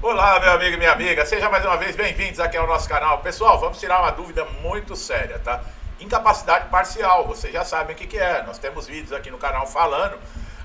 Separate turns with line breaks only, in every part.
Olá, meu amigo e minha amiga, sejam mais uma vez bem-vindos aqui ao nosso canal. Pessoal, vamos tirar uma dúvida muito séria, tá? Incapacidade parcial, vocês já sabem o que é, nós temos vídeos aqui no canal falando.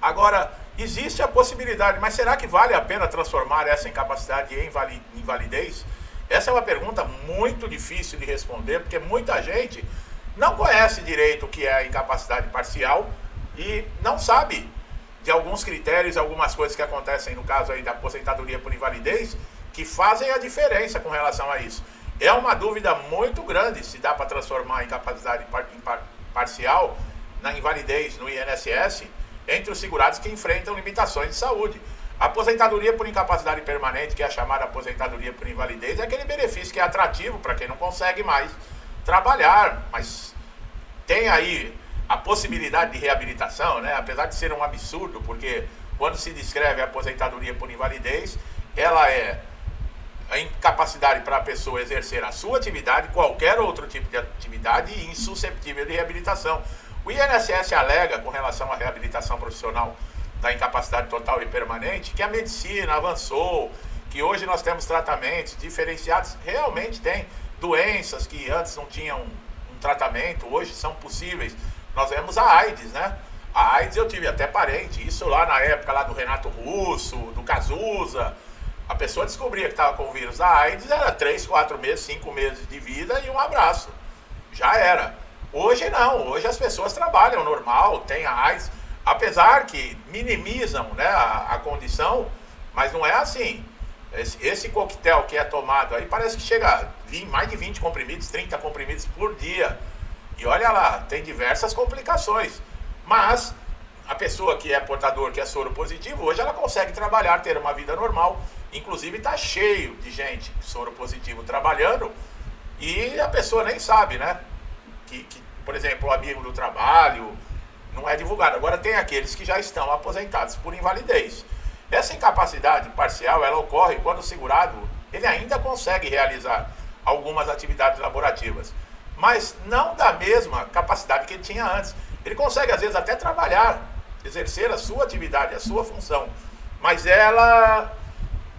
Agora, existe a possibilidade, mas será que vale a pena transformar essa incapacidade em invalidez? Essa é uma pergunta muito difícil de responder, porque muita gente não conhece direito o que é a incapacidade parcial e não sabe de alguns critérios, algumas coisas que acontecem no caso aí da aposentadoria por invalidez, que fazem a diferença com relação a isso. É uma dúvida muito grande se dá para transformar a incapacidade parcial na invalidez no INSS entre os segurados que enfrentam limitações de saúde. A aposentadoria por incapacidade permanente, que é a chamada aposentadoria por invalidez, é aquele benefício que é atrativo para quem não consegue mais trabalhar, mas tem aí a possibilidade de reabilitação, né? Apesar de ser um absurdo, porque quando se descreve a aposentadoria por invalidez, ela é a incapacidade para a pessoa exercer a sua atividade, qualquer outro tipo de atividade, e insusceptível de reabilitação. O INSS alega, com relação à reabilitação profissional da incapacidade total e permanente, que a medicina avançou, que hoje nós temos tratamentos diferenciados, realmente tem doenças que antes não tinham um tratamento, hoje são possíveis. Nós vemos a AIDS, né? A AIDS eu tive até parente, isso lá na época lá do Renato Russo, do Cazuza. A pessoa descobria que estava com o vírus da AIDS, era 3, 4 meses, 5 meses de vida e um abraço. Já era. Hoje não, hoje as pessoas trabalham normal, tem a AIDS, apesar que minimizam, né, a condição, mas não é assim. Esse coquetel que é tomado aí parece que chega a mais de 20 comprimidos, 30 comprimidos por dia. E olha lá, tem diversas complicações, mas a pessoa que é portador, que é soro positivo, hoje ela consegue trabalhar, ter uma vida normal, inclusive está cheio de gente soro positivo trabalhando e a pessoa nem sabe, né? Por exemplo, o amigo do trabalho não é divulgado. Agora tem aqueles que já estão aposentados por invalidez. Essa incapacidade parcial, ela ocorre quando o segurado, ele ainda consegue realizar algumas atividades laborativas, mas não da mesma capacidade que ele tinha antes. Ele consegue, às vezes, até trabalhar, exercer a sua atividade, a sua função, mas ela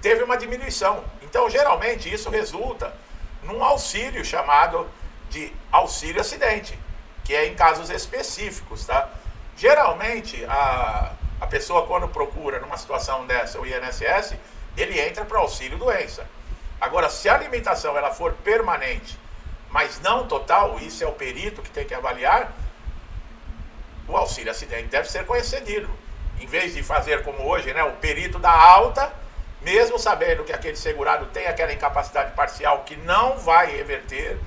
teve uma diminuição. Então, geralmente, isso resulta num auxílio chamado de auxílio acidente, que é em casos específicos, tá? Geralmente, a pessoa, quando procura numa situação dessa o INSS, ele entra para auxílio doença. Agora, se a limitação ela for permanente, mas não total, isso é o perito que tem que avaliar, o auxílio acidente deve ser concedido. Em vez de fazer como hoje, né, o perito dá alta, mesmo sabendo que aquele segurado tem aquela incapacidade parcial que não vai reverter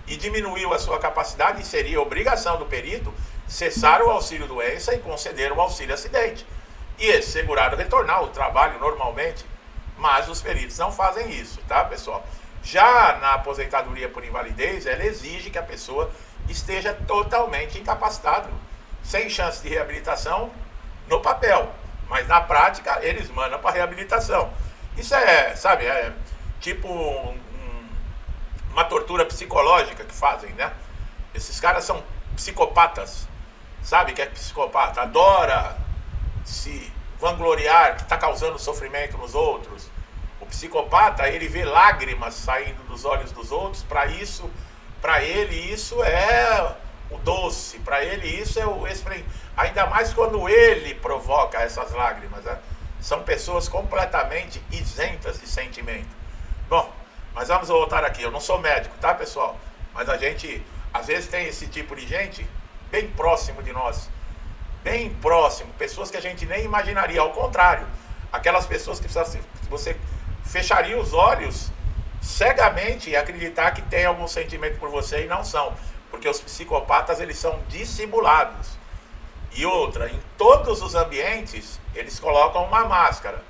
e diminuiu a sua capacidade, e seria obrigação do perito cessar o auxílio doença e conceder o auxílio acidente. E esse segurado retornar ao trabalho normalmente, mas os peritos não fazem isso, tá, pessoal? Já na aposentadoria por invalidez, ela exige que a pessoa esteja totalmente incapacitado, sem chance de reabilitação no papel, mas na prática eles mandam para reabilitação. Isso é, sabe, é tipo uma tortura psicológica que fazem, né? Esses caras são psicopatas, sabe que é psicopata, adora se vangloriar que está causando sofrimento nos outros. O psicopata, ele vê lágrimas saindo dos olhos dos outros, para ele isso é o doce, para ele isso é o ainda mais quando ele provoca essas lágrimas, né? São pessoas completamente isentas de sentimento. Bom, mas vamos voltar aqui. Eu não sou médico, tá, pessoal? Mas a gente às vezes tem esse tipo de gente bem próximo de nós, bem próximo, pessoas que a gente nem imaginaria. Ao contrário, aquelas pessoas que você fecharia os olhos cegamente e acreditar que tem algum sentimento por você, e não são, porque os psicopatas, eles são dissimulados. E outra, em todos os ambientes eles colocam uma máscara.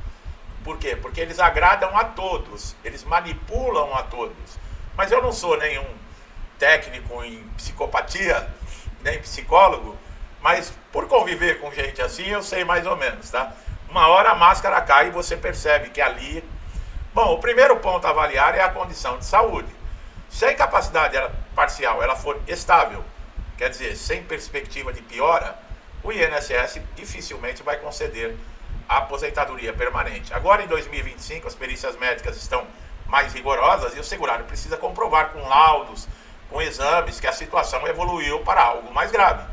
Por quê? Porque eles agradam a todos, eles manipulam a todos. Mas eu não sou nenhum técnico em psicopatia, nem psicólogo, mas por conviver com gente assim, eu sei mais ou menos, tá? Uma hora a máscara cai e você percebe que ali... Bom, o primeiro ponto a avaliar é a condição de saúde. Se a incapacidade parcial ela for estável, quer dizer, sem perspectiva de piora, o INSS dificilmente vai conceder a aposentadoria permanente. Agora, em 2025, as perícias médicas estão mais rigorosas e o segurado precisa comprovar com laudos, com exames, que a situação evoluiu para algo mais grave,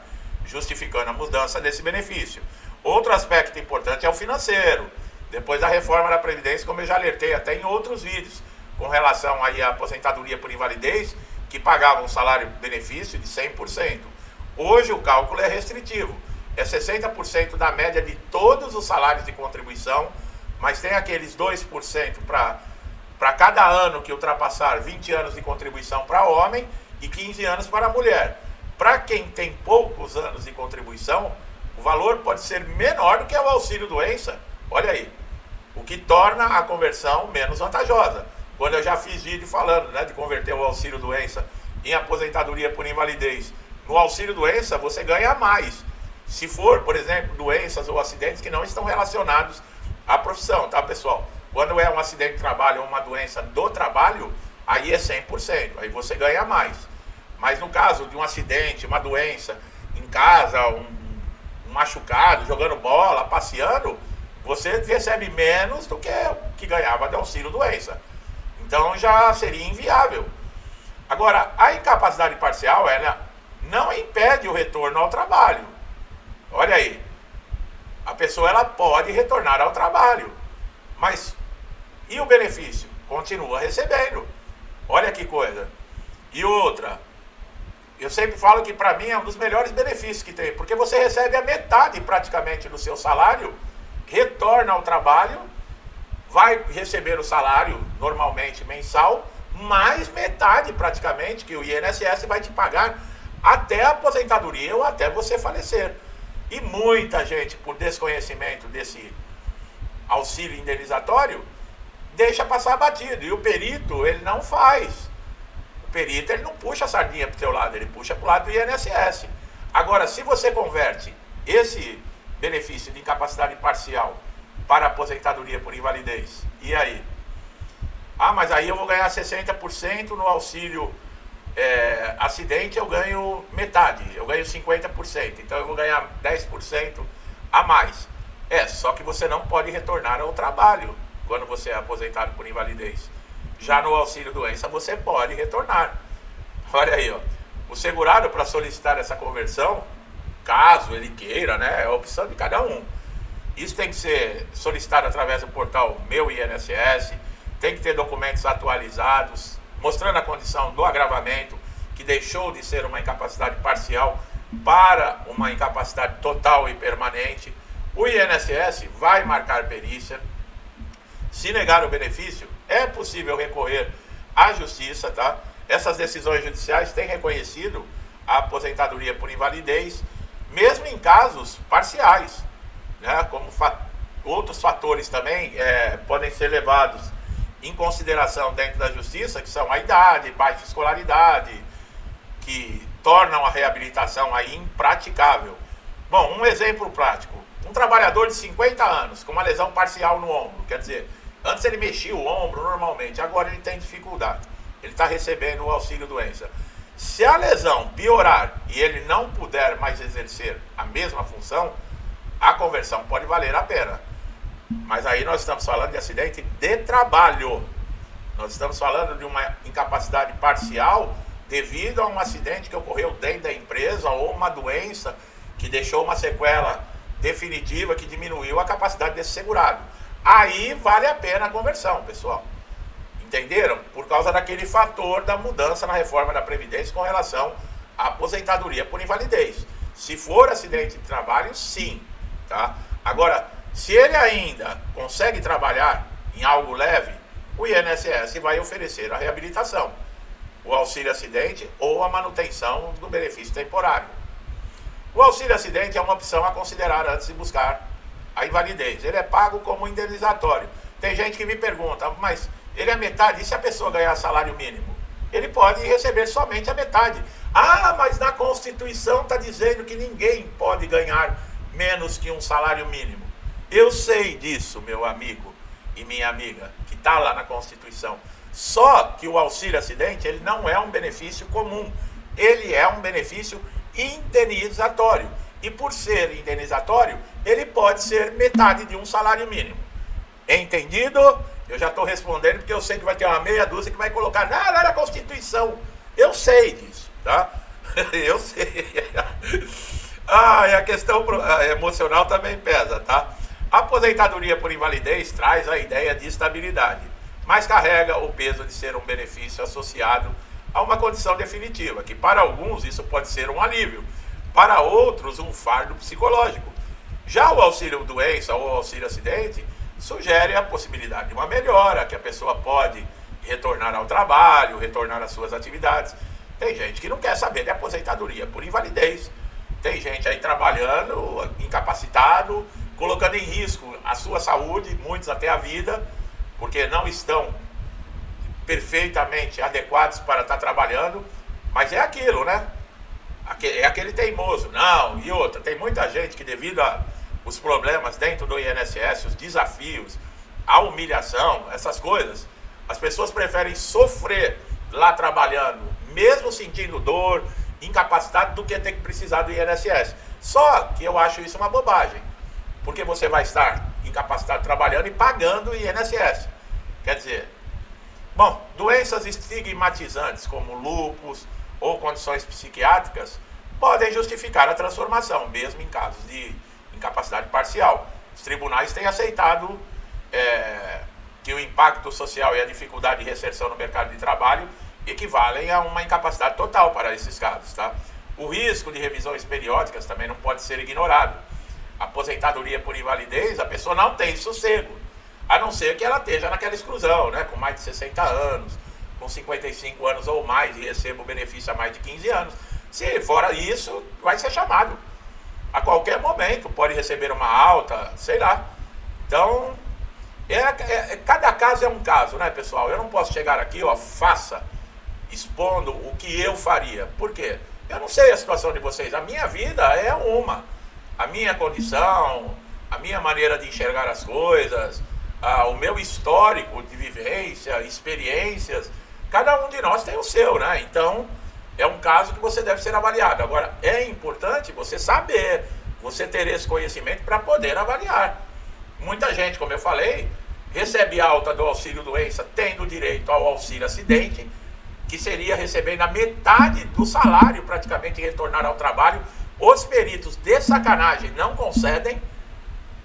justificando a mudança desse benefício. Outro aspecto importante é o financeiro. Depois da reforma da Previdência, como eu já alertei até em outros vídeos, com relação aí à aposentadoria por invalidez, que pagava um salário-benefício de 100%. Hoje o cálculo é restritivo, é 60% da média de todos os salários de contribuição, mas tem aqueles 2% para cada ano que ultrapassar 20 anos de contribuição para homem e 15 anos para mulher. Para quem tem poucos anos de contribuição, o valor pode ser menor do que o auxílio-doença. Olha aí, o que torna a conversão menos vantajosa. Quando eu já fiz vídeo falando, né, de converter o auxílio-doença em aposentadoria por invalidez, no auxílio-doença você ganha mais. Se for, por exemplo, doenças ou acidentes que não estão relacionados à profissão, tá, pessoal? Quando é um acidente de trabalho ou uma doença do trabalho, aí é 100%, aí você ganha mais. Mas no caso de um acidente, uma doença em casa, um machucado, jogando bola, passeando, você recebe menos do que o que ganhava de auxílio-doença. Então já seria inviável. Agora, a incapacidade parcial, ela não impede o retorno ao trabalho. Olha aí, a pessoa ela pode retornar ao trabalho, mas e o benefício? Continua recebendo. Olha que coisa. E outra, eu sempre falo que para mim é um dos melhores benefícios que tem, porque você recebe a metade praticamente do seu salário, retorna ao trabalho, vai receber o salário normalmente mensal, mais metade praticamente que o INSS vai te pagar até a aposentadoria ou até você falecer. E muita gente, por desconhecimento desse auxílio indenizatório, deixa passar batido. E o perito, ele não faz. O perito, ele não puxa a sardinha para o seu lado, ele puxa para o lado do INSS. Agora, se você converte esse benefício de incapacidade parcial para aposentadoria por invalidez, e aí? Ah, mas aí eu vou ganhar 60% no auxílio acidente, eu ganho metade, eu ganho 50%, então eu vou ganhar 10% a mais. Só que você não pode retornar ao trabalho quando você é aposentado por invalidez. Já no auxílio doença você pode retornar. Olha aí, ó, o segurado, para solicitar essa conversão, caso ele queira, né, é a opção de cada um. Isso tem que ser solicitado através do portal Meu INSS, tem que ter documentos atualizados, mostrando a condição do agravamento, que deixou de ser uma incapacidade parcial para uma incapacidade total e permanente. O INSS vai marcar perícia. Se negar o benefício, é possível recorrer à justiça, tá? Essas decisões judiciais têm reconhecido a aposentadoria por invalidez, mesmo em casos parciais, né? Como outros fatores também podem ser levados em consideração dentro da justiça, que são a idade, baixa escolaridade, que tornam a reabilitação aí impraticável. Bom, um exemplo prático. Um trabalhador de 50 anos com uma lesão parcial no ombro, quer dizer, antes ele mexia o ombro normalmente, agora ele tem dificuldade. Ele está recebendo o auxílio-doença. Se a lesão piorar e ele não puder mais exercer a mesma função, a conversão pode valer a pena. Mas aí nós estamos falando de acidente de trabalho. Nós estamos falando de uma incapacidade parcial devido a um acidente que ocorreu dentro da empresa ou uma doença que deixou uma sequela definitiva que diminuiu a capacidade desse segurado. Aí vale a pena a conversão, pessoal. Entenderam? Por causa daquele fator da mudança na reforma da Previdência com relação à aposentadoria por invalidez. Se for acidente de trabalho, sim. Tá? Agora, se ele ainda consegue trabalhar em algo leve, o INSS vai oferecer a reabilitação, o auxílio acidente ou a manutenção do benefício temporário. O auxílio acidente é uma opção a considerar antes de buscar a invalidez. Ele é pago como indenizatório. Tem gente que me pergunta, mas ele é metade, e se a pessoa ganhar salário mínimo? Ele pode receber somente a metade. Ah, mas na Constituição está dizendo que ninguém pode ganhar menos que um salário mínimo. Eu sei disso, meu amigo e minha amiga, que está lá na Constituição. Só que o auxílio acidente, ele não é um benefício comum. Ele é um benefício indenizatório. E por ser indenizatório, ele pode ser metade de um salário mínimo. Entendido? Eu já estou respondendo porque eu sei que vai ter uma meia dúzia que vai colocar lá na Constituição. Eu sei disso, tá? Eu sei. E a questão emocional também pesa, tá? A aposentadoria por invalidez traz a ideia de estabilidade, mas carrega o peso de ser um benefício associado a uma condição definitiva, que para alguns isso pode ser um alívio, para outros um fardo psicológico. Já o auxílio doença ou auxílio acidente sugere a possibilidade de uma melhora, que a pessoa pode retornar ao trabalho, retornar às suas atividades. Tem gente que não quer saber de aposentadoria por invalidez. Tem gente aí trabalhando, incapacitado, colocando em risco a sua saúde, muitos até a vida, porque não estão perfeitamente adequados para estar trabalhando, mas é aquilo, né? É aquele teimoso. Não, e outra, tem muita gente que devido aos problemas dentro do INSS, os desafios, a humilhação, essas coisas, as pessoas preferem sofrer lá trabalhando, mesmo sentindo dor, incapacitado, do que ter que precisar do INSS. Só que eu acho isso uma bobagem, porque você vai estar incapacitado trabalhando e pagando o INSS. Quer dizer, bom, doenças estigmatizantes como lúpus ou condições psiquiátricas podem justificar a transformação, mesmo em casos de incapacidade parcial. Os tribunais têm aceitado que o impacto social e a dificuldade de reinserção no mercado de trabalho equivalem a uma incapacidade total para esses casos, tá? O risco de revisões periódicas também não pode ser ignorado. Aposentadoria por invalidez, a pessoa não tem sossego, a não ser que ela esteja naquela exclusão, né? Com mais de 60 anos, com 55 anos ou mais e receba o benefício há mais de 15 anos. Se fora isso, vai ser chamado. A qualquer momento pode receber uma alta, sei lá. Então, cada caso é um caso, né, pessoal? Eu não posso chegar aqui, expondo o que eu faria. Por quê? Eu não sei a situação de vocês. A minha vida é uma. A minha condição, a minha maneira de enxergar as coisas, o meu histórico de vivência, experiências, cada um de nós tem o seu, né? Então, é um caso que você deve ser avaliado. Agora, é importante você saber, você ter esse conhecimento para poder avaliar. Muita gente, como eu falei, recebe alta do auxílio doença, tendo direito ao auxílio acidente, que seria recebendo a metade do salário, praticamente retornar ao trabalho. Os peritos de sacanagem não concedem,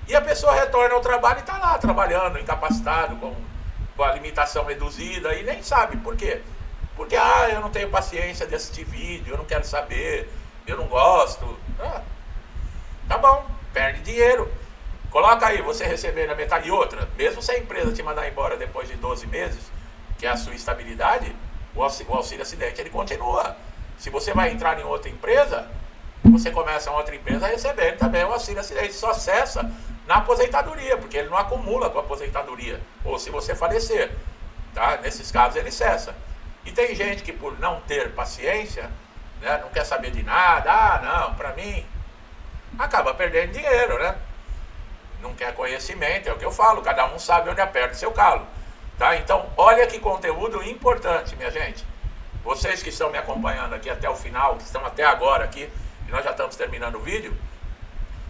e a pessoa retorna ao trabalho e está lá trabalhando, incapacitado, com a limitação reduzida, e nem sabe por quê. Porque, eu não tenho paciência de assistir vídeo, eu não quero saber, eu não gosto. Tá bom, perde dinheiro. Coloca aí, você recebendo a metade. E outra, mesmo se a empresa te mandar embora depois de 12 meses, que é a sua estabilidade, o auxílio acidente, ele continua. Se você vai entrar em outra empresa, você começa em outra empresa recebendo também o auxílio acidente. Só cessa na aposentadoria, porque ele não acumula com a aposentadoria. Ou se você falecer, tá? Nesses casos ele cessa. E tem gente que por não ter paciência, né, não quer saber de nada, não, para mim, acaba perdendo dinheiro, né? Não quer conhecimento, é o que eu falo, cada um sabe onde aperta o seu calo. Tá? Então, olha que conteúdo importante, minha gente. Vocês que estão me acompanhando aqui até o final, que estão até agora aqui, e nós já estamos terminando o vídeo,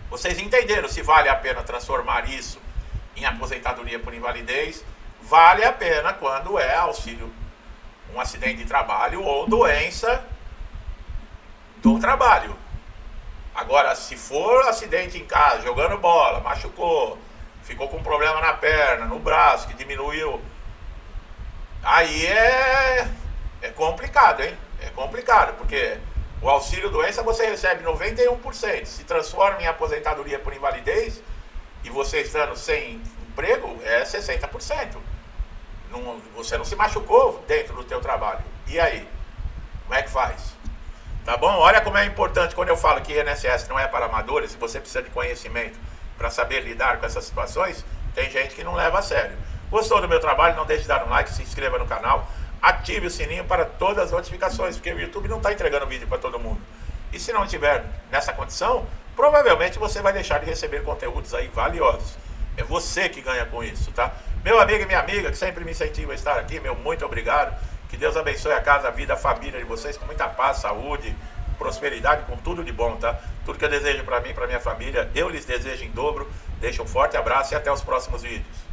vocês entenderam se vale a pena transformar isso em aposentadoria por invalidez? Vale a pena quando é auxílio, um acidente de trabalho ou doença do trabalho. Agora, se for acidente em casa, jogando bola, machucou, ficou com problema na perna, no braço, que diminuiu, aí é complicado, hein? É complicado, porque o auxílio doença você recebe 91%, se transforma em aposentadoria por invalidez, e você estando sem emprego, é 60%. Você não se machucou dentro do teu trabalho. E aí? Como é que faz? Tá bom? Olha como é importante quando eu falo que INSS não é para amadores, e você precisa de conhecimento para saber lidar com essas situações. Tem gente que não leva a sério. Gostou do meu trabalho? Não deixe de dar um like, se inscreva no canal, ative o sininho para todas as notificações, porque o YouTube não está entregando vídeo para todo mundo. E se não estiver nessa condição, provavelmente você vai deixar de receber conteúdos aí valiosos. É você que ganha com isso, tá? Meu amigo e minha amiga, que sempre me incentiva a estar aqui, meu muito obrigado. Que Deus abençoe a casa, a vida, a família de vocês com muita paz, saúde, prosperidade, com tudo de bom, tá? Tudo que eu desejo para mim, para minha família, eu lhes desejo em dobro. Deixo um forte abraço e até os próximos vídeos.